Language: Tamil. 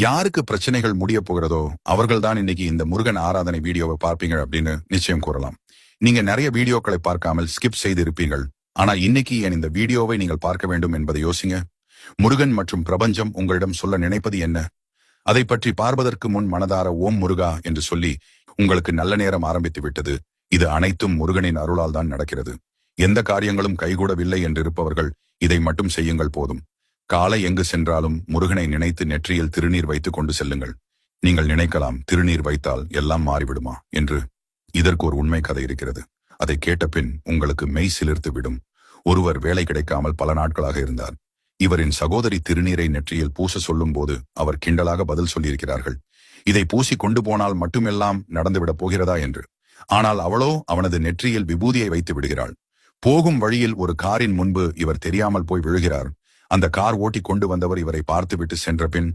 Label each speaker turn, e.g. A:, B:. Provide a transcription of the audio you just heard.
A: யாருக்கு பிரச்சனைகள் முடிய போகிறதோ அவர்கள்தான் இன்னைக்கு இந்த முருகன் ஆராதனை வீடியோவை பார்ப்பீங்க அப்படின்னு நிச்சயம் கூறலாம். நீங்க நிறைய வீடியோக்களை பார்க்காமல் ஸ்கிப் செய்து இருப்பீங்கள். ஆனா இன்னைக்கு என் இந்த வீடியோவை நீங்கள் பார்க்க வேண்டும் என்பதை யோசிங்க. முருகன் மற்றும் பிரபஞ்சம் உங்களிடம் சொல்ல நினைப்பது என்ன? அதை பற்றி பார்ப்பதற்கு முன் மனதார ஓம் முருகா என்று சொல்லி, உங்களுக்கு நல்ல நேரம் ஆரம்பித்து விட்டது. இது அனைத்தும் முருகனின் அருளால் தான் நடக்கிறது. எந்த காரியங்களும் கைகூடவில்லை என்று இருப்பவர்கள் இதை மட்டும் செய்யுங்கள் போதும். காலை எங்கு சென்றாலும் முருகனை நினைத்து நெற்றியில் திருநீர் வைத்துக் கொண்டு செல்லுங்கள். நீங்கள் நினைக்கலாம், திருநீர் வைத்தால் எல்லாம் மாறிவிடுமா என்று. இதற்கு ஒரு உண்மை கதை இருக்கிறது. அதை கேட்ட பின் உங்களுக்கு மெய் சிலிர்த்து விடும். ஒருவர் வேலை கிடைக்காமல் பல நாட்களாக இருந்தார். இவரின் சகோதரி திருநீரை நெற்றியில் பூச சொல்லும் போது அவர் கிண்டலாக பதில் சொல்லியிருக்கிறார்கள், இதை பூசி கொண்டு போனால் மட்டுமெல்லாம் நடந்துவிடப் போகிறதா என்று. ஆனால் அவளோ அவனது நெற்றியில் விபூதியை வைத்து விடுகிறாள். போகும் வழியில் ஒரு காரின் முன்பு இவர் தெரியாமல் போய் விழுகிறார். அந்த கார் ஓட்டி கொண்டு வந்தவர் இவரை பார்த்துவிட்டு சென்ற பின்